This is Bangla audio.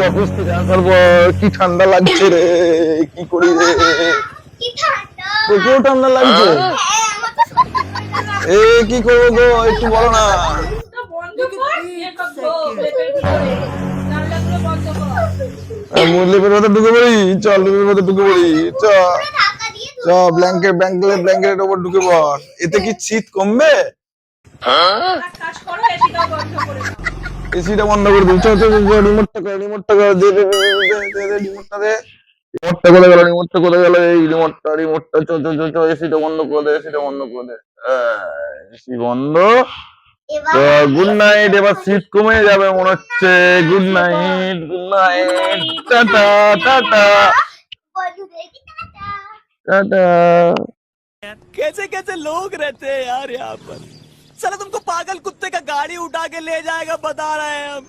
অফিস থেকে আসার পর কি ঠান্ডা লাগছে রে, কি করি রে, প্রচুর ঠান্ডা লাগছে। এ কি করবো গো, একটু বলো না। লিপের মধ্যে ঢুকে পড়ি, চল লিপের মধ্যে ঢুকে পড়ি, চ চ ব্ল্যাঙ্কেট ব্ল্যাঙ্কেট ব্ল্যাঙ্কেটের ওপর ঢুকে পড়। এতে কি শীত কমবে? এসিটা বন্ধ করে দিই, চ চ চ, রিমোটটা কর, রিমোটটা কর, দে দে দে দে দে, রিমোটটা দে। রিমোটটা করে গেল, রিমোটটা করে গেল, এই রিমোটটা রিমোটটা, চ চ চ চ, এসিটা বন্ধ করে দে, এসিটা বন্ধ করে দে। এসি বন্ধ। গুড নাইট, এবার শীত কমে যাবে মনে হচ্ছে। Good night, good night, tata tata tata. कैसे कैसे लोग रहते हैं यार यहाँ पर। साला तुमको पागल कुत्ते का गाड़ी उठा के ले जाएगा बता रहे हैं हम।